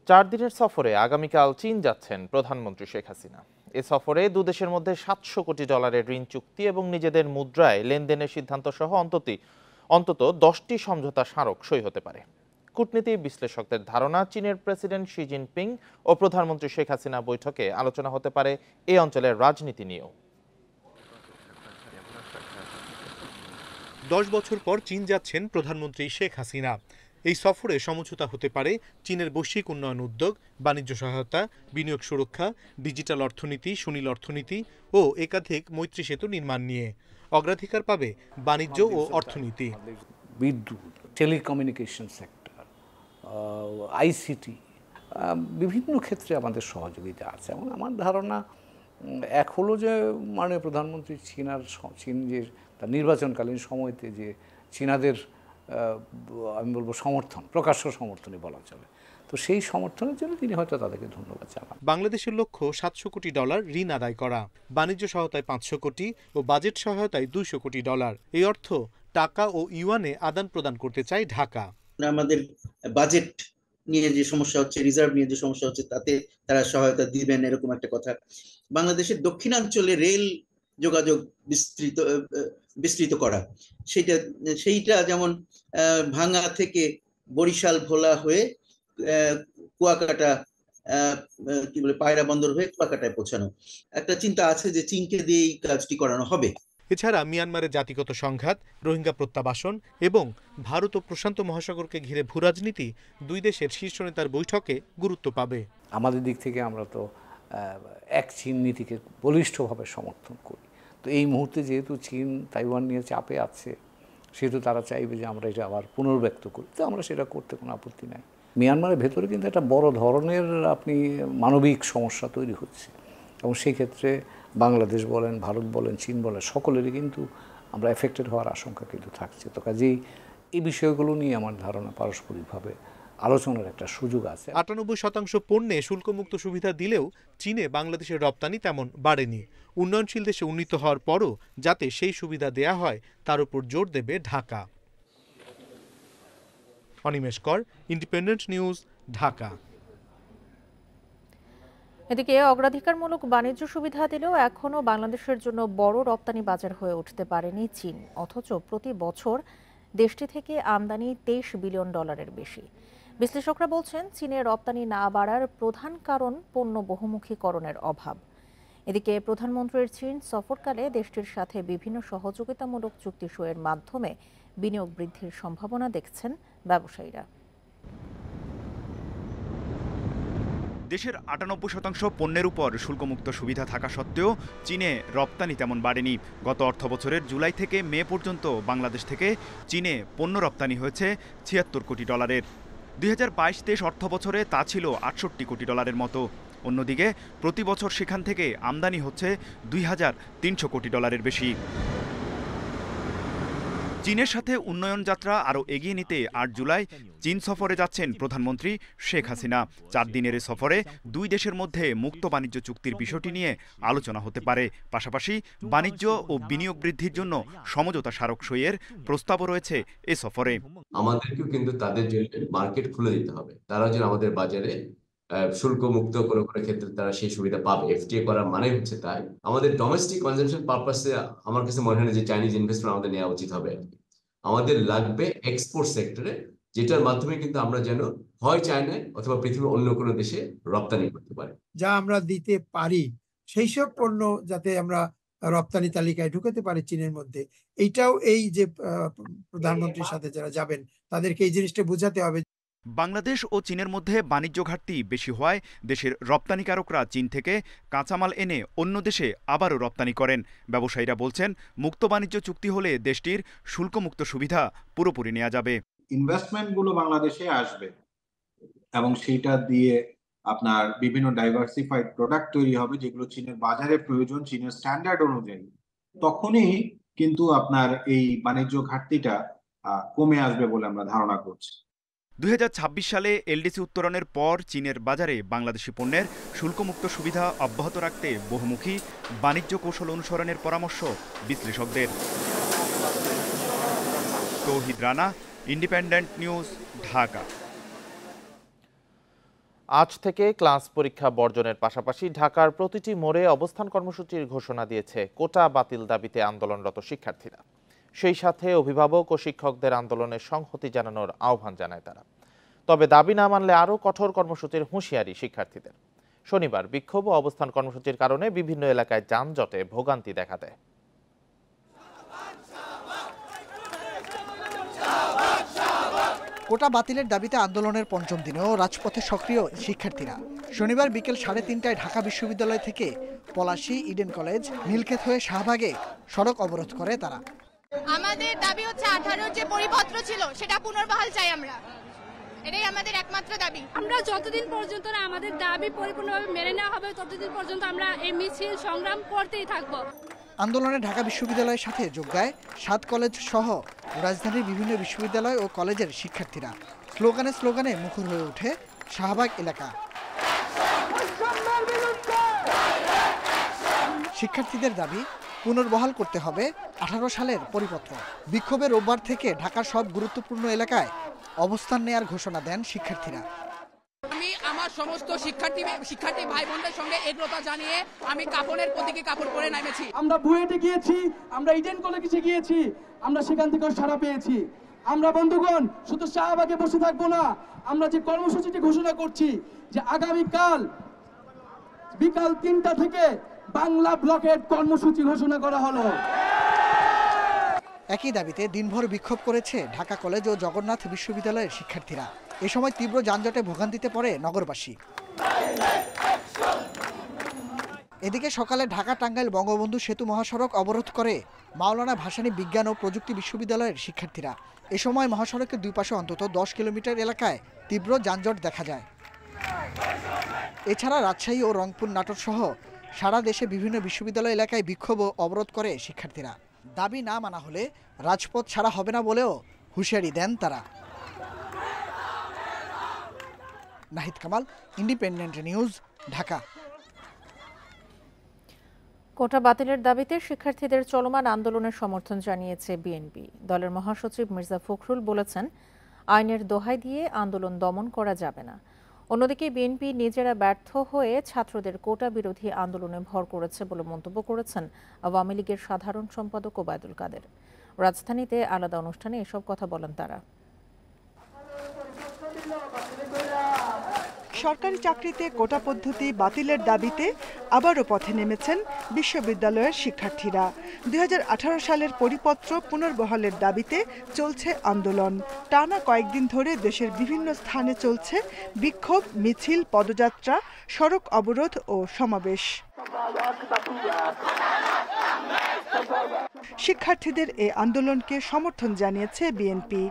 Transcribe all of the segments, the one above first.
4 দিনের সফরে আগামীকাল চীন যাচ্ছেন প্রধানমন্ত্রী শেখ হাসিনা। এ সফরে দুদেশের মধ্যে $700 কোটি ঋণ চুক্তি এবং নিজেদের মুদ্রায় লেনদেনের সিদ্ধান্ত সহ অন্তত 10টি সমঝোতা স্মারক সই হতে পারে। কূটনীতি বিশ্লেষকদের ধারণা, চীনের প্রেসিডেন্ট শি জিনপিং ও প্রধানমন্ত্রী শেখ হাসিনা বৈঠকে আলোচনা হতে পারে এই অঞ্চলের রাজনীতি নিয়েও। 10 বছর পর চীন যাচ্ছেন প্রধানমন্ত্রী শেখ হাসিনা। এই সফরে সমঝোতা হতে পারে চীনের বৈশ্বিক উন্নয়ন উদ্যোগ, বাণিজ্য সহায়তা, বিনিয়োগ সুরক্ষা, ডিজিটাল অর্থনীতি, সুনীল অর্থনীতি ও একাধিক মৈত্রী সেতু নির্মাণ নিয়ে। অগ্রাধিকার পাবে বাণিজ্য ও অর্থনীতি। বিদ্যুৎ, টেলিকমিউনিকেশন সেক্টর, আইসিটি, বিভিন্ন ক্ষেত্রে আমাদের সহযোগিতা আছে। এবং আমার ধারণা এক হলো যে মাননীয় প্রধানমন্ত্রী চীন যে তার নির্বাচনকালীন সময়তে যে চীনাদের আমি বলবো প্রকাশ্য সমর্থনই বলা চলে, তো সেই সমর্থনের জন্য তিনি হয়তো তাদেরকে ধন্যবাদ জানান। বাংলাদেশের লক্ষ্য $700 কোটি ঋণ আদায় করা, বাণিজ্য সহায়তায় 500 কোটি ও বাজেট সহায়তায় $200 কোটি। এই অর্থ টাকা ও ইউয়ানে আদান প্রদান করতে চায় ঢাকা। আমাদের বাজেট নিয়ে যে সমস্যা হচ্ছে, রিজার্ভ নিয়ে যে সমস্যা হচ্ছে, তাতে তারা সহায়তা দিবেন এরকম একটা কথা। বাংলাদেশের দক্ষিণাঞ্চলে রেল যোগাযোগ বিস্তৃত করা, সেইটা যেমন ভাঙ্গা থেকে বরিশাল ভোলা হয়ে কুয়াকাটা কি বলে পায়রা বন্দর হয়ে কুয়াকাটায় পৌঁছানো একটা চিন্তা আছে যে চীনকে দিয়ে এই কাজটি করানো হবে। এছাড়া মিয়ানমারের জাতিগত সংঘাত, রোহিঙ্গা প্রত্যাবাসন এবং ভারত ও প্রশান্ত মহাসাগরকে ঘিরে ভূরাজনীতি দুই দেশের শীর্ষ নেতার বৈঠকে গুরুত্ব পাবে। আমাদের দিক থেকে আমরা তো এক চীন নীতিকে বলিষ্ঠভাবে সমর্থন করি। তো এই মুহূর্তে যেহেতু চীন তাইওয়ান নিয়ে চাপে আছে, সেহেতু তারা চাইবে যে আমরা এটা আবার পুনর্ব্যক্ত করি, তো আমরা সেটা করতে কোনো আপত্তি নাই। মিয়ানমারের ভেতরে কিন্তু একটা বড় ধরনের মানবিক সমস্যা তৈরি হচ্ছে, এবং সেই ক্ষেত্রে বাংলাদেশ বলেন, ভারত বলেন, চীন বলেন, সকলেরই কিন্তু আমরা এফেক্টেড হওয়ার আশঙ্কা কিন্তু থাকছে। তো কাজেই এই বিষয়গুলো নিয়ে আমার ধারণা পারস্পরিকভাবে আলোচনার একটা সুযোগ আছে। 98% পণ্যে শুল্কমুক্ত সুবিধা দিলেও চীনে বাংলাদেশের রপ্তানি তেমন বাড়েনি। উন্নয়নশীল দেশে উন্নীত হওয়ার পরও যাতে সেই সুবিধা দেয়া হয় তার উপর জোর দেবে ঢাকা। অনিমেষ কর, ইন্ডিপেন্ডেন্ট নিউজ, ঢাকা। এদিকে অগ্রাধিকারমূলক বাণিজ্য সুবিধা দিলেও এখনও বাংলাদেশের জন্য বড় রপ্তানি বাজার হয়ে উঠতে পারেনি চীন। অথচ প্রতি বছর দেশটি থেকে আমদানি $23 বিলিয়ন বেশি। বিশ্লেষকরা বলছেন, চীনের রপ্তানি না বাড়ার প্রধান কারণ পণ্য বহুমুখীকরণের অভাব। এদিকে প্রধানমন্ত্রীর চীন সফরকালে দেশটির সাথে বিভিন্ন সহযোগিতামূলক চুক্তি সইয়ের মাধ্যমে বিনিয়োগ বৃদ্ধির সম্ভাবনা দেখছেন ব্যবসায়ীরা। দেশের 98% পণ্যের উপর শুল্কমুক্ত সুবিধা থাকা সত্ত্বেও চীনে রপ্তানি তেমন বাড়েনি। গত অর্থবছরের জুলাই থেকে মে পর্যন্ত বাংলাদেশ থেকে চীনে পণ্য রপ্তানি হয়েছে $76 কোটি। 2022-23 অর্থবছরে তা ছিল $68 কোটি মতো। অন্যদিকে প্রতি বছর সেখান থেকে আমদানি হচ্ছে $2300 কোটি বেশি। চীনের সাথে উন্নয়ন যাত্রা আরও এগিয়ে নিতে 8 জুলাই চীন সফরে যাচ্ছেন প্রধানমন্ত্রী শেখ হাসিনা। 4 দিনের এই সফরে দুই দেশের মধ্যে মুক্ত বাণিজ্য চুক্তির বিষয়টি নিয়ে আলোচনা হতে পারে। পাশাপাশি বাণিজ্য ও বিনিয়োগ বৃদ্ধির জন্য সমঝোতা স্মারক সইয়ের প্রস্তাবও রয়েছে এ সফরে। আমাদেরকেও কিন্তু তাদের জন্য মার্কেট খুলে দিতে হবে, তারা যেন আমাদের বাজারে শুল্ক মুক্ত কোনো ক্ষেত্রে তারা সেই সুবিধা পাবে। এফটিএ করার মানে হচ্ছে তাই আমাদের ডোমেস্টিক কনজাম্পশন পারপাসে আমার কাছে মনে হয় যে চাইনিজ ইনভেস্টমেন্ট আমাদের নেওয়া উচিত হবে। আমাদের লাগবে এক্সপোর্ট সেক্টরে, যেটার মাধ্যমে কিন্তু আমরা যেন হয় চায়নায় অথবা পৃথিবীর অন্য কোনো দেশে রপ্তানি করতে পারি। যা আমরা দিতে পারি সেই সব পণ্য যাতে আমরা রপ্তানি তালিকায় ঢুকাতে পারি চীনের মধ্যে, এইটাও এই যে প্রধানমন্ত্রীর সাথে যারা যাবেন তাদেরকে এই জিনিসটা বোঝাতে হবে। বাংলাদেশ ও চীনের মধ্যে বাণিজ্য ঘাটতি বেশি হওয়ায় দেশের রপ্তানিকারকরা চীন থেকে কাঁচামাল এনে অন্য দেশে আবারও রপ্তানি করেন। ব্যবসায়ীরা বলছেন, মুক্ত বাণিজ্য চুক্তি হলে দেশটির শুল্কমুক্ত সুবিধা পুরোপুরি নেওয়া যাবে। ইনভেস্টমেন্টগুলো বাংলাদেশে আসবে এবং সেইটা দিয়ে আপনার বিভিন্ন ডাইভার্সিফাইড প্রোডাক্ট তৈরি হবে যেগুলো চীনের বাজারে প্রয়োজন, চীনের স্ট্যান্ডার্ড অনুযায়ী। তখনই কিন্তু আপনার এই বাণিজ্য ঘাটতিটা কমে আসবে বলে আমরা ধারণা করছি। 2026 সালে এলডিসি উত্তরণের পর চীনের বাজারে বাংলাদেশি পণ্যের শুল্কমুক্ত সুবিধা অব্যাহত রাখতে বহুমুখী বাণিজ্য কৌশল অনুসরণের পরামর্শ বিশ্লেষকদের। তৌহিদ রানা, ইন্ডিপেন্ডেন্ট নিউজ, ঢাকা। আজ থেকে ক্লাস পরীক্ষা বর্জনের পাশাপাশি ঢাকার প্রতিটি মোড়ে অবস্থান কর্মসূচির ঘোষণা দিয়েছে কোটা বাতিল দাবিতে আন্দোলনরত শিক্ষার্থীরা। সেই সাথে অভিভাবক ও শিক্ষকদের আন্দোলনের সংহতি জানানোর আহ্বান জানায় তারা। তবে দাবি না মানলে আরও কঠোর কর্মসূচির হুঁশিয়ারি শিক্ষার্থীদের। শনিবার বিক্ষোভ ও অবস্থান কর্মসূচির কারণে বিভিন্ন এলাকায় যানজটে ভোগান্তি দেখা দেয়। কোটা বাতিলের দাবিতে আন্দোলনের পঞ্চম দিনেও রাজপথে সক্রিয় শিক্ষার্থীরা। শনিবার বিকেল 3:30টায় ঢাকা বিশ্ববিদ্যালয় থেকে পলাশী, ইডেন কলেজ, নীলক্ষেত হয়ে শাহবাগে সড়ক অবরোধ করে তারা। আমাদের দাবি হচ্ছে 18-র যে পরিপত্র ছিল সেটা পুনর্বহাল চাই আমরা। এটাই আমাদের একমাত্র দাবি। আমরা যতদিন পর্যন্ত না আমাদের দাবি পরিপূর্ণভাবে মেনে নেওয়া হবে ততদিন পর্যন্ত আমরা এই মিছিল সংগ্রাম করতেই থাকব। আন্দোলনে ঢাকা বিশ্ববিদ্যালয়ের সাথে যোগ দেয় 7 কলেজ সহ রাজধানীর বিভিন্ন বিশ্ববিদ্যালয় ও কলেজের শিক্ষার্থীরা। স্লোগানে স্লোগানে মুখর হয়ে ওঠে শাহবাগ এলাকা। শিক্ষার্থীদের দাবি পুনর্বহাল করতে হবে 18 সালের পরিপত্র। বিক্ষোভে রোববার থেকে ঢাকার সব গুরুত্বপূর্ণ এলাকায় অবস্থান নেয়ার ঘোষণা দেন শিক্ষার্থীরা। আমি আমার সমস্ত শিক্ষার্থী ভাই বোনদের সঙ্গে এগ্রতা জানিয়ে আমি কাপড়ের প্রতীকে কাপড় পরে নেমেছি। আমরা বুয়েটে গিয়েছি, আমরা ইডেন কলেজে গিয়েছি, আমরা সেখান থেকে সাড়া পেয়েছি। আমরা বন্ধুগণ শুধু শাহবাগে বসে থাকবো না, আমরা যে কর্মসূচিটি ঘোষণা করছি যে আগামীকাল বিকাল 3টা থেকে বাংলা ব্লকের কর্মসূচি ঘোষণা করা হলো। একই দাবিতে দিনভর বিক্ষোভ করেছে ঢাকা কলেজ ও জগন্নাথ বিশ্ববিদ্যালয়ের শিক্ষার্থীরা। এ সময় তীব্র যানজটে ভোগান্তিতে পড়ে নগরবাসী। এদিকে সকালে ঢাকা টাঙ্গাইল বঙ্গবন্ধু সেতু মহাসড়ক অবরোধ করে মাওলানা ভাসানী বিজ্ঞান ও প্রযুক্তি বিশ্ববিদ্যালয়ের শিক্ষার্থীরা। এ সময় মহাসড়কের দুই পাশে অন্তত 10 কিলোমিটার এলাকায় তীব্র যানজট দেখা যায়। এছাড়া রাজশাহী ও রংপুর, নাটোর সহ সারা দেশে বিভিন্ন বিশ্ববিদ্যালয় এলাকায় বিক্ষোভ ও অবরোধ করে শিক্ষার্থীরা। দাবি না মানা হলে রাজপথ ছাড়া হবে না বলেও হুঁশিয়ারি দেন তারা। Nahid Kamal, independent news, Dhaka. Quota বাতিলের দাবিতে শিক্ষার্থীদের চলমান আন্দোলনের সমর্থন জানিয়েছে বিএনপি। দলের মহাসচিব মির্জা ফখরুল বলেছেন, আইনের দোহাই দিয়ে আন্দোলন দমন করা যাবে না। অন্যদিকে বিএনপি নিজেরা ব্যর্থ হয়ে ছাত্রদের কোটা বিরোধী আন্দোলনে ভর করেছে বলে মন্তব্য করেছেন আওয়ামী লীগের সাধারণ সম্পাদক ওবায়দুল কাদের। রাজধানীতে আলাদা অনুষ্ঠানে এসব কথা বলেন তারা। সরকারি চাকরিতে কোটা পদ্ধতি বাতিলের দাবিতে আবারও পথে নেমেছেন বিশ্ববিদ্যালয়ের শিক্ষার্থীরা। 2018 সালের পরিপত্র পুনর্বহালের দাবিতে চলছে আন্দোলন। টানা কয়েকদিন ধরে দেশের বিভিন্ন স্থানে চলছে বিক্ষোভ, মিছিল, পদযাত্রা, সড়ক অবরোধ ও সমাবেশ। শিক্ষার্থীদের এই আন্দোলনকে সমর্থন জানিয়েছে বিএনপি।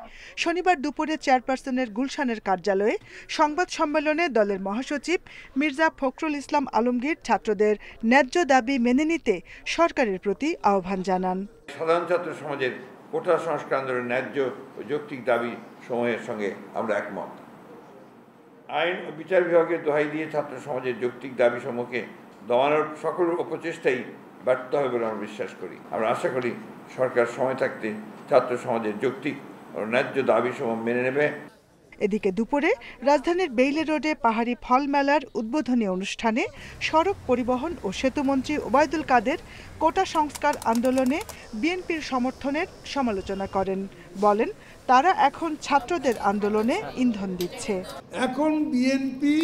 শনিবার দুপুরে চেয়ারপারসনের গুলশানের কার্যালয়ে সংবাদ সম্মেলনে দলের মহাসচিব মির্জা ফখরুল ইসলাম আলমগীর ছাত্রদের ন্যায্য দাবি মেনে নিতে সরকারের প্রতি আহ্বান জানান। সাধারণ ছাত্র সমাজের কোটা সংস্কার আন্দোলনের ন্যায্য ও যৌক্তিক দাবি সমূহের সঙ্গে আমরা একমত। আইন ও বিচার বিভাগের দোহাই দিয়ে ছাত্র সমাজের যৌক্তিক দাবি সমূহকে দমানোর সকল অপচেষ্টাই ব্যর্থ হবে বলে আমরা বিশ্বাস করি। আমরা আশা করি সরকার সময় থাকতে ছাত্র সমাজের যৌক্তিক ও ন্যায্য দাবিসমূহ মেনে নেবে। এদিকে দুপুরে রাজধানীর বেইলি রোডে পাহাড়ি ফল মেলার উদ্বোধনী অনুষ্ঠানে সড়ক পরিবহন ও সেতুমন্ত্রী ওবায়দুল কাদের কোটা সংস্কার আন্দোলনে বিএনপির সমর্থনের সমালোচনা করেন। বলেন, তারা এখন ছাত্রদের আন্দোলনে ইন্ধন দিচ্ছে। এখন বিএনপি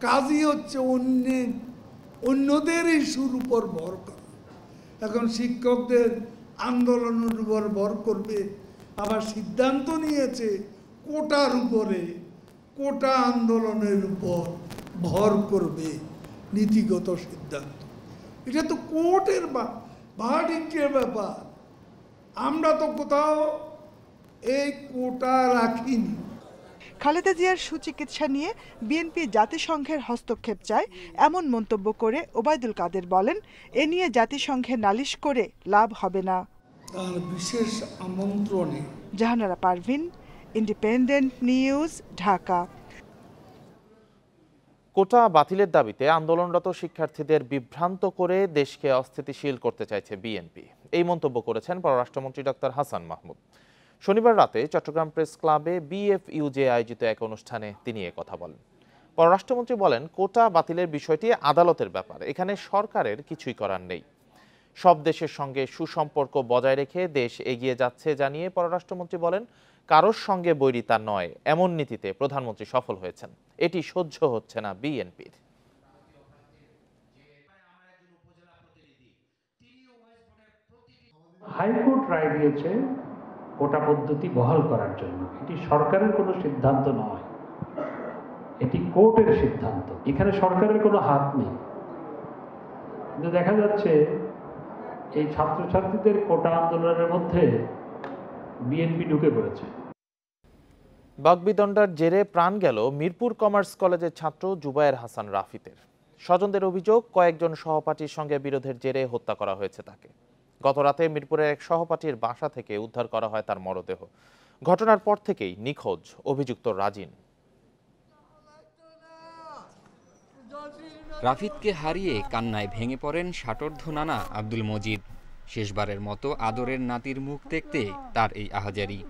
কাজই হচ্ছে অন্যদের ইস্যুর উপর ভর করা। এখন শিক্ষকদের আন্দোলনের উপর ভর করবে, আবার সিদ্ধান্ত নিয়েছে কোটার উপরে, কোটা আন্দোলনের উপর ভর করবে নীতিগত সিদ্ধান্ত। এটা তো কোর্টের ভার্ডিক্টের ব্যাপার। আমরা তো কোথাও এই কোটা রাখিনি। খালেদা জিয়ার সুচিকিৎসা নিয়ে বিএনপি জাতিসংঘের হস্তক্ষেপ চায় এমন মন্তব্য করে ওবায়দুল কাদের বলেন, এ নিয়ে জাতিসংঘে নালিশ করে লাভ হবে না। তার বিশেষ আমন্ত্রণে। Jahanara Parvin, independent news, Dhaka. Quota বাতিলের দাবিতে আন্দোলনরত শিক্ষার্থীদের বিভ্রান্ত করে দেশকে অস্থিতিশীল করতে চাইছে বিএনপি। এই মন্তব্য করেছেন পররাষ্ট্রমন্ত্রী ডক্টর হাসান মাহমুদ। শনিবার রাতে চট্টগ্রাম প্রেস ক্লাবে বিএফইউজে আয়োজিত এক অনুষ্ঠানে তিনি কথা বলেন। পররাষ্ট্রমন্ত্রী বলেন, কোটা বাতিলের বিষয়টি আদালতের ব্যাপার, এখানে সরকারের কিছুই করার নেই। সব দেশের সঙ্গে সুসম্পর্ক বজায় রেখে দেশ এগিয়ে যাচ্ছে জানিয়ে পররাষ্ট্রমন্ত্রী বলেন, কারোর সঙ্গে বৈরিতা নয় এমন নীতিতে প্রধানমন্ত্রী সফল হয়েছেন, এটি সহ্য হচ্ছে না বিএনপির। হাইকোর্ট রায় দিয়েছে কোটা পদ্ধতি বহাল করার জন্য, এটি সরকারের কোনো সিদ্ধান্ত নয়, এটি কোর্টের সিদ্ধান্ত, এখানে সরকারের কোনো হাত নেই। কিন্তু দেখা যাচ্ছে এই ছাত্রছাত্রীদের কোটা আন্দোলনের মধ্যে বিএনপি ঢুকে পড়েছে। বাকবিতণ্ডার জেরে প্রাণ গেল মিরপুর কমার্স কলেজের ছাত্র জুবায়ের হাসান রাফিদের। স্বজনদের অভিযোগ, কয়েকজন সহপাঠীর সঙ্গে বিরোধের জেরে হত্যা করা হয়েছে তাকে। গতরাতে মিরপুরের এক সহপাঠীর বাসা থেকে উদ্ধার করা হয় তার মরদেহ। ঘটনার পর থেকেই নিখোঁজ অভিযুক্ত রাজিন। রাফিদকে হারিয়ে কান্নায় ভেঙে পড়েন ষাটোর্ধ্ব নানা আব্দুল মজিদ। শেষবারের মতো আদরের নাতির মুখ দেখতে তার এই আহাজারি।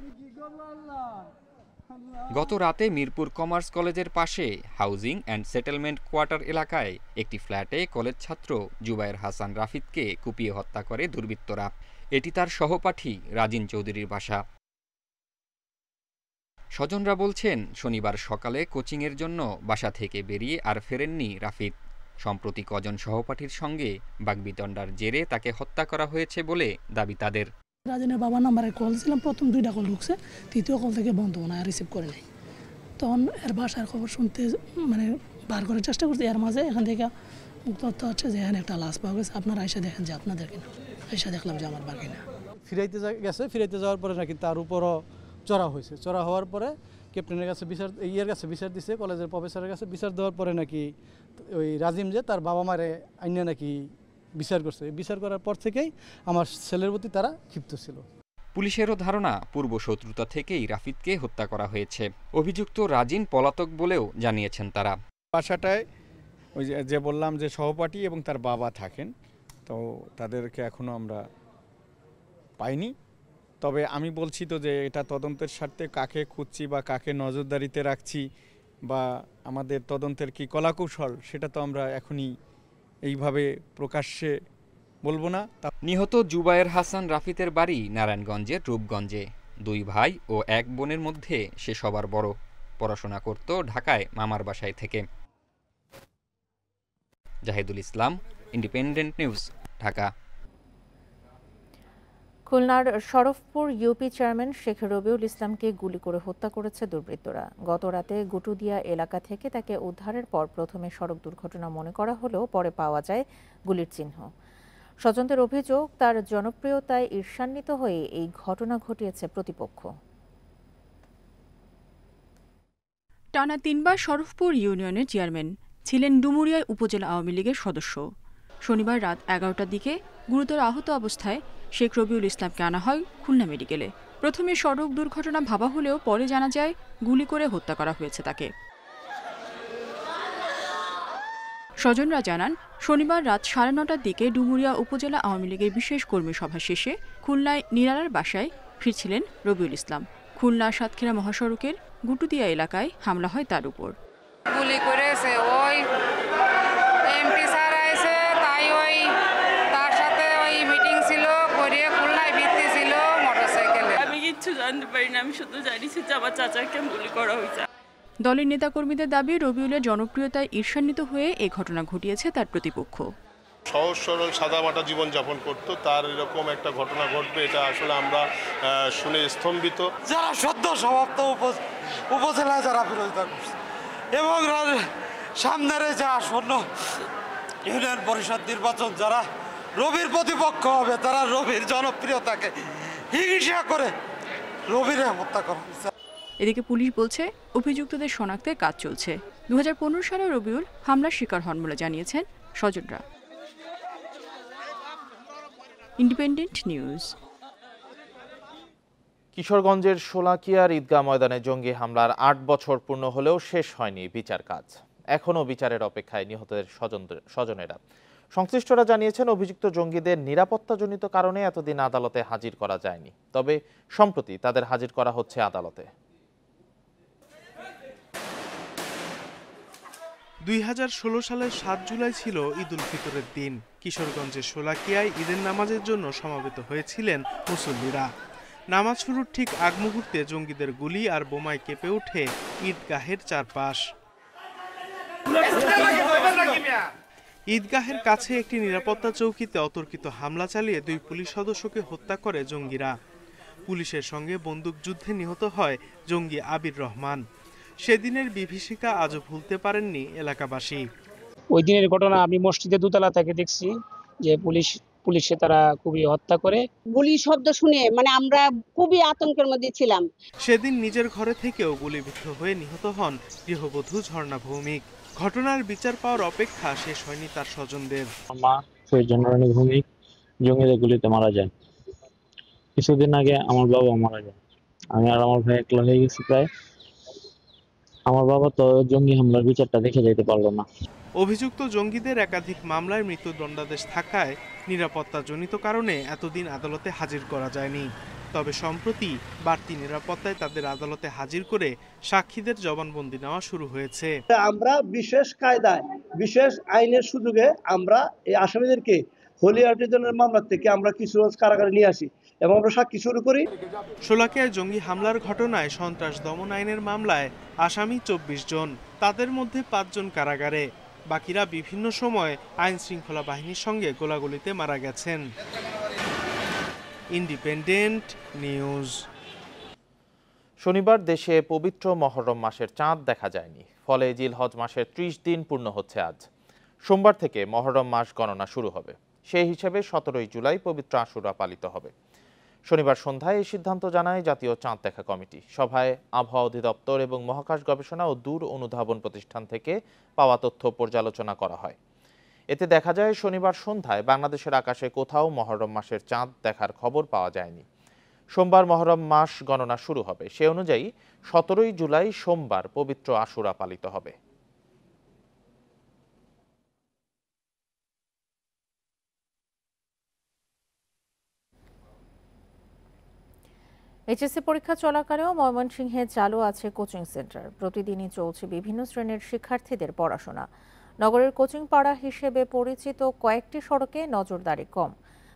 গত রাতে মিরপুর কমার্স কলেজের পাশে হাউজিং অ্যান্ড সেটেলমেন্ট কোয়ার্টার এলাকায় একটি ফ্ল্যাটে কলেজ ছাত্র জুবায়ের হাসান রাফিদকে কুপিয়ে হত্যা করে দুর্বৃত্তরা। এটি তার সহপাঠী রাজিন চৌধুরীর বাসা। স্বজনরা বলছেন, শনিবার সকালে কোচিংয়ের জন্য বাসা থেকে বেরিয়ে আর ফেরেননি রাফিদ। সম্প্রতি কজন সহপাঠীর সঙ্গে বাকবিতণ্ডার জেরে তাকে হত্যা করা হয়েছে বলে দাবি তাদের। রাজনের বাবার নাম্বারে কল ছিলাম, প্রথম 2টা কল ঢুকছে, তৃতীয় কল থেকে বন্ধ, না রিসিভ করে নাই। তখন এর বাসার খবর শুনতে বার করার চেষ্টা করছি। এর মাঝে এখান থেকে তথ্য হচ্ছে যে এখানে একটা লাশ পাওয়া গেছে, আপনারা আইসা দেখেন যে আপনাদের কিনা। আইসা দেখলাম যে আমার বার কিনা। ফিরাইতে গেছে, ফিরাইতে যাওয়ার পরে নাকি তার উপরও চড়া হয়েছে। চড়া হওয়ার পরে ক্যাপ্টেনের কাছে বিচার দিছে, কলেজের প্রফেসরের কাছে বিচার দেওয়ার পরে নাকি ওই রাজিম যে তার বাবা মারে আইনে নাকি বিচার করছে। বিচার করার পর থেকেই আমার ছেলের প্রতি তারা ক্ষিপ্ত ছিল। পুলিশেরও ধারণা পূর্ব শত্রুতা থেকেই রাফিদকে হত্যা করা হয়েছে। অভিযুক্ত রাজিন পলাতক বলেও জানিয়েছেন তারা। বাসাটায় ওই যে বললাম যে সহপাঠী এবং তার বাবা থাকেন, তো তাদেরকে এখনো আমরা পাইনি। তবে আমি বলছি তো যে এটা তদন্তের স্বার্থে কাকে খুঁজছি বা কাকে নজরদারিতে রাখছি বা আমাদের তদন্তের কি কলাকৌশল, সেটা তো আমরা এখনই এইভাবে প্রকাশ্যে বলবো না। নিহত জুবায়ের হাসান রাফিদের বাড়ি নারায়ণগঞ্জের রূপগঞ্জে। 2 ভাই ও 1 বোনের মধ্যে সে সবার বড়। পড়াশোনা করত ঢাকায় মামার বাসায় থেকে। জাহিদুল ইসলাম, ইন্ডিপেন্ডেন্ট নিউজ, ঢাকা। খুলনার শরফপুর ইউপি চেয়ারম্যান শেখ রবিউল ইসলামকে গুলি করে হত্যা করেছে দুর্বৃত্তরা। গতরাতে গুটুদিয়া এলাকা থেকে তাকে উদ্ধারের পর প্রথমে সড়ক দুর্ঘটনা মনে করা হলেও পরে পাওয়া যায় গুলির চিহ্ন। স্বজনদের অভিযোগ, তার জনপ্রিয়তায় ঈর্ষান্বিত হয়ে এই ঘটনা ঘটিয়েছে প্রতিপক্ষ। টানা 3 বার শরফপুর ইউনিয়নের চেয়ারম্যান ছিলেন ডুমুরিয়া উপজেলা আওয়ামী লীগের সদস্য। শনিবার রাত 11টার দিকে গুরুতর আহত অবস্থায় শেখ রবিউল ইসলামকে আনা হয় খুলনা মেডিকেলে। প্রথমে সড়ক দুর্ঘটনা ভাবা হলেও পরে জানা যায় গুলি করে হত্যা করা হয়েছে তাকে। স্বজনরা জানান, শনিবার রাত 9:30টার দিকে ডুমুরিয়া উপজেলা আওয়ামী লীগের বিশেষ কর্মী সভা শেষে খুলনায় নিরালার বাসায় ফিরছিলেন রবিউল ইসলাম। খুলনা সাতক্ষীরা মহাসড়কের গুটুদিয়া এলাকায় হামলা হয় তার উপর। গুলি করেছে ওই এমপি স্যার আইছে, তাই ওই তার সাথে ওই মিটিং ছিল, করে খুলনায় ভিত্তি ছিল মোটরসাইকেলে। আমি কিচ্ছু জানতে পারি না, আমি শুধু জানিছি যে আমার চাচাকে গুলি করা হয়েছে। দলের নেতাকর্মীদের দাবি, রবিউলের জনপ্রিয়তায় ঈর্ষান্বিত হয়ে এই ঘটনা ঘটিয়েছে তার প্রতিপক্ষ। সহজ সরল সাদামাটা জীবনযাপন করত, তার এরকম একটা ঘটনা ঘটবে এটা আসলে আমরা শুনে স্তম্ভিত। যারা সদ্য সমাপ্ত উপজেলায় যারা বিরোধিতা করছে এবং সামনের যে আসন্ন ইউনিয়ন পরিষদ নির্বাচন, যারা রবির প্রতিপক্ষ হবে তারা রবির জনপ্রিয়তাকে হিংসা করে রবিরে হত্যা করা হয়েছে। এদিকে পুলিশ বলছে অভিযুক্তদের শনাক্তের কাজ চলছে। 2015 সালে রবিউল হামলার শিকার হন বলে জানিয়েছেন স্বজনরা। Independent news. কিশোরগঞ্জের শোলাকিয়ার ঈদগাহ ময়দানে জঙ্গি হামলার 8 বছর পূর্ণ হলেও শেষ হয়নি বিচার কাজ। এখনও বিচারের অপেক্ষায় নিহতদের স্বজনেরা। সংশ্লিষ্টরা জানিয়েছেন, অভিযুক্ত জঙ্গিদের নিরাপত্তাজনিত কারণে এতদিন আদালতে হাজির করা যায়নি। তবে সম্প্রতি তাদের হাজির করা হচ্ছে আদালতে। 2016 সালের 7 জুলাই ছিল ঈদ উল ফিতরের দিন। কিশোরগঞ্জের শোলাকিয়ায় ঈদের নামাজের জন্য সমবেত হয়েছিলেন মুসল্লিরা। নামাজ শুরুর ঠিক আগ মুহূর্তে জঙ্গিদের গুলি আর বোমায় কেঁপে ওঠে ঈদগাহের চারপাশ। ঈদগাহের কাছে একটি নিরাপত্তা চৌকিতে অতর্কিত হামলা চালিয়ে 2 পুলিশ সদস্যকে হত্যা করে জঙ্গিরা। পুলিশের সঙ্গে বন্দুকযুদ্ধে নিহত হয় জঙ্গি আবির রহমান। সেদিনের বিভীষিকা আজও ভুলতে পারেননি এলাকাবাসী। ওই দিনের ঘটনা আমি মসজিদে দোতলা থেকে দেখছি যে পুলিশে তারা খুবই হত্যা করে। গুলি শব্দ শুনে আমরা খুবই আতঙ্কের মধ্যে ছিলাম। সেদিন নিজের ঘরে থেকেও গুলিবিদ্ধ হয়ে নিহত হন গৃহবধূ ঝর্ণা ভৌমিক। ঘটনার বিচার পাওয়ার অপেক্ষা শেষ হয়নি তার স্বজনদের। মা ঝর্ণা ভৌমিক জঙ্গিদের গুলিতে মারা যায়। কিছুদিন আগে আমার বাবা মারা যায়। আমি আর আমার ভাই একলা হয়ে গেছি প্রায়। আমার বাবা তো জঙ্গি হামলার বিচারটা দেখে যেতে পারলো না। অভিযুক্ত জঙ্গিদের একাধিক মামলায় মৃত্যুদণ্ডাদেশ থাকায় নিরাপত্তাজনিত কারণে এতদিন আদালতে হাজির করা যায়নি। তবে সম্প্রতি বাড়তি নিরাপত্তায় তাদের আদালতে হাজির করে সাক্ষীদের জবানবন্দি নেওয়া শুরু হয়েছে। আমরা বিশেষ কায়দায় বিশেষ আইনের সুযোগে আমরা এই আসামিদেরকে হোলি আর্টিজানের মামলা থেকে আমরা কিছু রোজ কারাগারে নিয়ে আসি এবং আমরা সাক্ষী শুরু করি। শোলাকিয়ায় জঙ্গি হামলার ঘটনায় সন্ত্রাস দমন আইনের মামলায় আসামি 24 জন। তাদের মধ্যে 5 জন কারাগারে, বাকিরা বিভিন্ন সময় আইন শৃঙ্খলা বাহিনীর সঙ্গে গোলাগুলিতে মারা গেছেন। Independent news. শনিবার দেশে পবিত্র মহরম মাসের চাঁদ দেখা যায়নি, ফলে জিলহজ মাসের 30 দিন পূর্ণ হচ্ছে আজ। সোমবার থেকে মহরম মাস গণনা শুরু হবে। সেই হিসেবে 17 জুলাই পবিত্র আশুরা পালিত হবে। শনিবার সন্ধ্যায় এই সিদ্ধান্ত জানায় জাতীয় চাঁদ দেখা কমিটি। সভায় আবহাওয়া অধিদপ্তর এবং মহাকাশ গবেষণা ও দূর অনুধাবন প্রতিষ্ঠান থেকে পাওয়া তথ্য পর্যালোচনা করা হয়। এতে দেখা যায় শনিবার সন্ধ্যায় বাংলাদেশের আকাশে কোথাও মহরম মাসের চাঁদ দেখার খবর পাওয়া যায়নি। সোমবার মহরম মাস গণনা শুরু হবে। সে অনুযায়ী 17 জুলাই সোমবার পবিত্র আশুরা পালিত হবে। এইচএসসি পরীক্ষা চলাকালেও ময়মনসিংহে চালু আছে কোচিং সেন্টার। প্রতিদিনই চলছে বিভিন্ন শ্রেণীর শিক্ষার্থীদের পড়াশোনা। নগরের কোচিং পাড়া হিসেবে পরিচিত কয়েকটি সড়কে নজরদারি কম।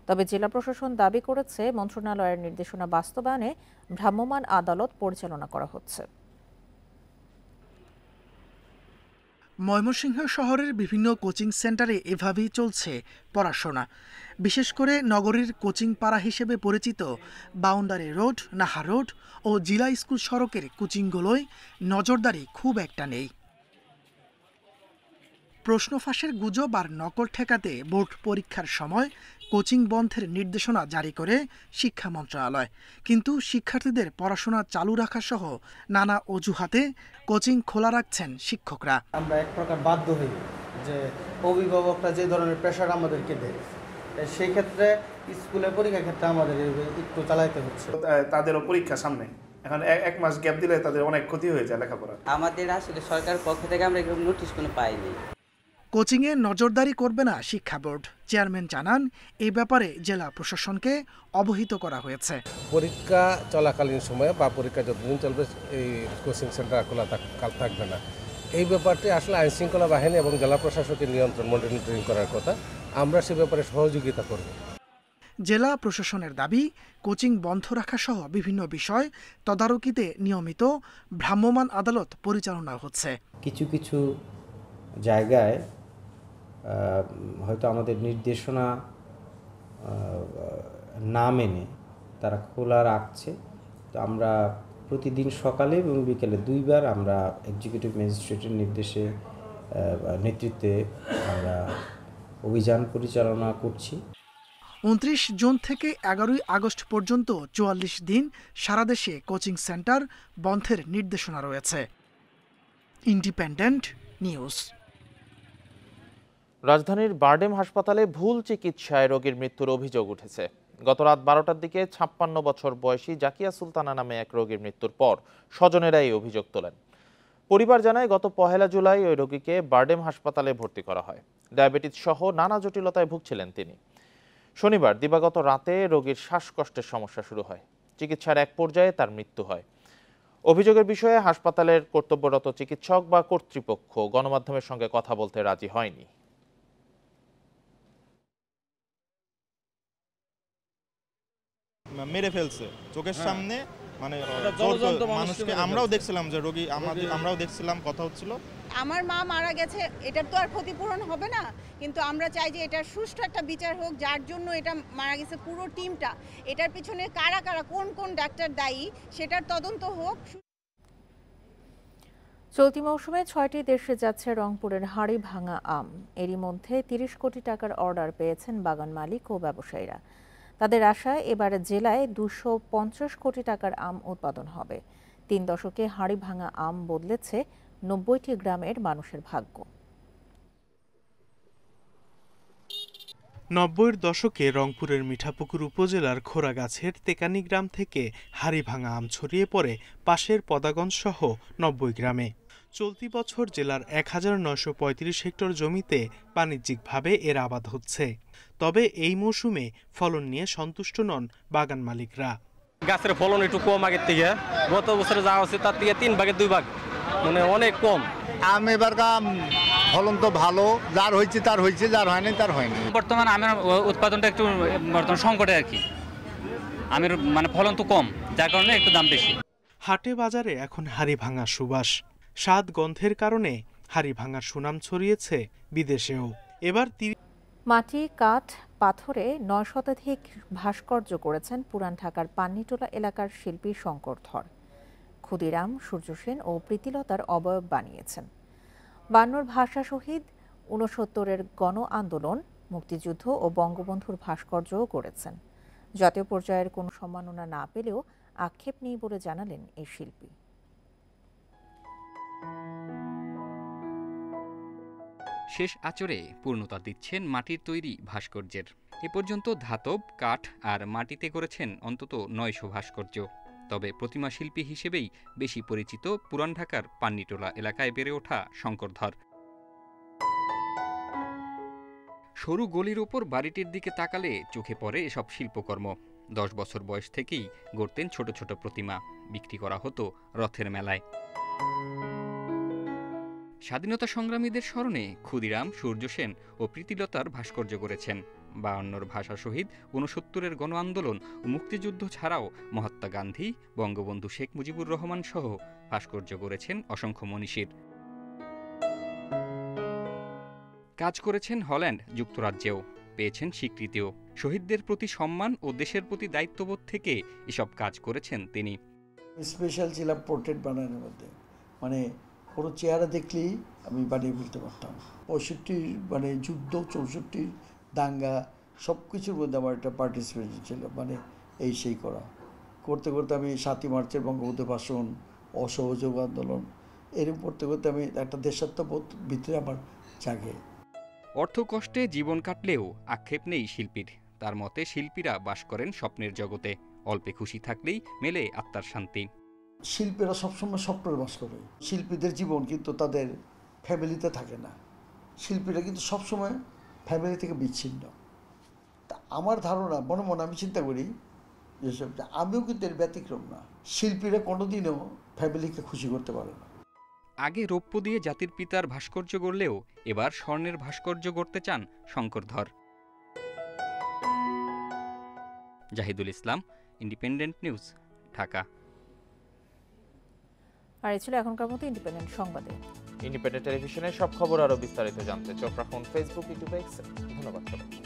তবে জেলা প্রশাসন দাবি করেছে মন্ত্রণালয়ের নির্দেশনা বাস্তবায়নে ভ্রাম্যমাণ আদালত পরিচালনা করা হচ্ছে। ময়মনসিংহ শহরের বিভিন্ন কোচিং সেন্টারে এভাবেই চলছে পড়াশোনা। বিশেষ করে নগরীর কোচিং পাড়া হিসেবে পরিচিত বাউন্ডারি রোড, নাহা রোড ও জিলা স্কুল সড়কের কোচিংগুলোয় নজরদারি খুব একটা নেই। প্রশ্ন ফাঁসের গুজব আর নকল ঠেকাতে বোর্ড পরীক্ষার সময় কোচিং বন্ধের নির্দেশনা জারি করে শিক্ষা মন্ত্রণালয়। কিন্তু শিক্ষার্থীদের পড়াশোনা চালু রাখা সহ নানা অজুহাতে কোচিং খোলা রাখছেন শিক্ষকরা। আমরা এক প্রকার বাধ্য হই যে অভিভাবকরা যে ধরনের প্রেশার আমাদেরকে দেয়, সেই ক্ষেত্রে স্কুলের পরীক্ষার ক্ষেত্রে আমাদের একটু চালাইতে হচ্ছে। তাদেরও পরীক্ষা সামনে, এখন 1 মাস গ্যাপ দিলে তাদের অনেক ক্ষতি হয়ে যায় লেখাপড়া। আমাদের আসলে সরকারের পক্ষ থেকে আমরা এরকম নোটিশ কোনো পাইনি। কোচিংয়ে নজরদারি করবে না শিক্ষা বোর্ড। চেয়ারম্যান জানান, এই ব্যাপারে জেলা প্রশাসনকে অবহিত করা হয়েছে। পরীক্ষা চলাকালীন সময়ে বা পরীক্ষা যতদিন চলবে এই কোচিং সেন্টার খোলা থাকবে না। এই ব্যাপারটি আসলে আইন শৃঙ্খলা বাহিনী এবং জেলা প্রশাসকের নিয়ন্ত্রণ মনিটরিং করার কথা। আমরা সে ব্যাপারে সহযোগিতা করব। জেলা প্রশাসনের দাবি, কোচিং বন্ধ রাখা সহ বিভিন্ন বিষয় তদারকিতে নিয়মিত ভ্রাম্যমাণ আদালত পরিচালনা হচ্ছে। কিছু কিছু জায়গায় হয়তো আমাদের নির্দেশনা না মেনে তারা খোলা রাখছে। তো আমরা প্রতিদিন সকালে এবং বিকেলে 2 বার আমরা এক্সিকিউটিভ ম্যাজিস্ট্রেটের নেতৃত্বে আমরা অভিযান পরিচালনা করছি। 29 জুন থেকে 11 আগস্ট পর্যন্ত 44 দিন সারা দেশে কোচিং সেন্টার বন্ধের নির্দেশনা রয়েছে। Independent news. রাজধানীর বারডেম হাসপাতালে ভুল চিকিৎসায় রোগীর মৃত্যুর অভিযোগ উঠেছে। গত রাত 12টার দিকে 56 বছর বয়সী জাকিয়া সুলতানা নামে এক রোগীর মৃত্যুর পর স্বজনেরা এই অভিযোগ তোলেন। পরিবার জানায়, গত 1 জুলাই ওই রোগীকে বারডেম হাসপাতালে ভর্তি করা হয়। ডায়াবেটিস সহ নানা জটিলতায় ভুগছিলেন তিনি। শনিবার দিবাগত রাতে রোগীর শ্বাসকষ্টের সমস্যা শুরু হয়। চিকিৎসার এক পর্যায়ে তার মৃত্যু হয়। অভিযোগের বিষয়ে হাসপাতালের কর্তব্যরত চিকিৎসক বা কর্তৃপক্ষ গণমাধ্যমের সঙ্গে কথা বলতে রাজি হয়নি। মেরে ফেলছে চোখের সামনে, মানে মানুষকে আমরাও দেখছিলাম যে রোগী আমরাও দেখছিলাম, কথা হচ্ছিল। আমার মা মারা গেছে, এটার তো আর ক্ষতিপূরণ হবে না, কিন্তু আমরা চাই যে এটার সুষ্ঠু একটা বিচার হোক। যার জন্য এটা মারা গেছে পুরো টিমটা, এটার পিছনে কারা কারা কোন কোন ডাক্তার দায়ী সেটার তদন্ত হোক। চলতি মৌসুমে 6টি দেশে যাচ্ছে রংপুরের হাড়ি ভাঙা আম। এরই মধ্যে 30 কোটি টাকার অর্ডার পেয়েছেন বাগান মালিক ও ব্যবসায়ীরা। তাদের আশায় এবার জেলায় 250 কোটি টাকার আম উৎপাদন হবে। 3 দশকে হাড়ি ভাঙা আম বদলেছে 90টি গ্রামের মানুষের ভাগ্য। 90-এর দশকে রংপুরের মিঠাপুকুর উপজেলার খোরাগাছের তেকানি গ্রাম থেকে হাড়ি ভাঙা আম ছড়িয়ে পড়ে পাশের পদাগঞ্জ সহ 90 গ্রামে। চলতি বছর জেলার 1935 হেক্টর জমিতে বাণিজ্যিকভাবে এর আবাদ হচ্ছে। তবে এই মৌসুমে ফলন নিয়ে সন্তুষ্ট নন বাগান মালিকরা। গাছের ফলন একটু কম আগের থেকে, গত বছরে যা হচ্ছে তার থেকে 3 ভাগের 2 ভাগ, মানে অনেক কম। আম এবার ফলন তো ভালো, যার হয়েছে তার হয়েছে, যার হয়নি তার হয়নি। বর্তমান আমের উৎপাদনটা একটু বর্তমান সংকটে আর কি, আমের মানে ফলন তো কম, যার কারণে একটু দাম বেশি। হাটে বাজারে এখন হাড়ি ভাঙা সুবাস, স্বাদ গন্ধের কারণে হাড়ি ভাঙার সুনাম ছড়িয়েছে বিদেশেও। এবার মাটি, কাঠ, পাথরে 9 শতাধিক ভাস্কর্য করেছেন পুরান ঢাকার পান্নিটোলা এলাকার শিল্পী শঙ্কর ধর। ক্ষুদিরাম, সূর্য সেন ও প্রীতিলতার অবয়ব বানিয়েছেন। 52 ভাষা শহীদ, 69-এর গণ আন্দোলন, মুক্তিযুদ্ধ ও বঙ্গবন্ধুর ভাস্কর্যও করেছেন। জাতীয় পর্যায়ের কোনো সম্মাননা না পেলেও আক্ষেপ নেই বলে জানালেন এই শিল্পী। শেষ আঁচড়ে পূর্ণতা দিচ্ছেন মাটির তৈরি ভাস্কর্যের। এ পর্যন্ত ধাতব, কাঠ আর মাটিতে করেছেন অন্তত 900 ভাস্কর্য। তবে প্রতিমা শিল্পী হিসেবেই বেশি পরিচিত পুরান ঢাকার পান্নিটোলা এলাকায় বেড়ে ওঠা শঙ্কর ধর। সরু গলির ওপর বাড়িটির দিকে তাকালে চোখে পড়ে এসব শিল্পকর্ম। 10 বছর বয়স থেকেই গড়তেন ছোট ছোট প্রতিমা, বিক্রি করা হতো রথের মেলায়। স্বাধীনতা সংগ্রামীদের স্মরণে ক্ষুদিরাম, সূর্য সেন ও প্রীতিলতার ভাস্কর্য করেছেন। 52-র ভাষা শহীদ, 69-এর গণ আন্দোলন ও মুক্তিযুদ্ধ ছাড়াও মহাত্মা গান্ধী, বঙ্গবন্ধু শেখ মুজিবুর রহমান সহ ভাস্কর্য করেছেন অসংখ্য মনীষীর। কাজ করেছেন হল্যান্ড, যুক্তরাজ্যেও, পেয়েছেন স্বীকৃতিও। শহীদদের প্রতি সম্মান ও দেশের প্রতি দায়িত্ববোধ থেকে এসব কাজ করেছেন তিনি। স্পেশাল ছিলাম পোর্ট্রেট বানানোর মধ্যে, মানে কোনো চেহারা দেখলেই আমি বানিয়ে ফেলতে পারতাম। 65 মানে যুদ্ধ, 64 দাঙ্গা, সব কিছুর মধ্যে আমার একটা পার্টিসিপেশন ছিল, মানে এই সেই করতে করতে আমি 7ই মার্চের বঙ্গবন্ধু ভাষণ, অসহযোগ আন্দোলন, এরকম করতে করতে আমি একটা দেশাত্মবোধ ভিতরে আমার জাগে। অর্থ কষ্টে জীবন কাটলেও আক্ষেপ নেই শিল্পীর। তার মতে শিল্পীরা বাস করেন স্বপ্নের জগতে, অল্পে খুশি থাকলেই মেলে আত্মার শান্তি। শিল্পীরা সবসময় স্বপ্নের বাস করে। শিল্পীদের জীবন কিন্তু তাদের ফ্যামিলিতে থাকে না, শিল্পীরা কিন্তু সবসময় ফ্যামিলি থেকে বিচ্ছিন্ন। তা আমার ধারণা, মনে মনে আমি চিন্তা করি যেসব, আমিও কিন্তু এর ব্যতিক্রম না। শিল্পীরা কোনোদিনও ফ্যামিলিকে খুশি করতে পারে না। আগে রৌপ্য দিয়ে জাতির পিতার ভাস্কর্য গড়লেও এবার স্বর্ণের ভাস্কর্য গড়তে চান শঙ্কর ধর। জাহিদুল ইসলাম, ইন্ডিপেন্ডেন্ট নিউজ, ঢাকা। আর এই ছিল এখনকার মতো ইন্ডিপেন্ডেন্ট সংবাদে। ইন্ডিপেন্ডেন্ট টেলিভিশনের সব খবর আরো বিস্তারিত জানতে চোখ রাখুন ফেসবুক, ইউটিউবে। ধন্যবাদ সবাইকে।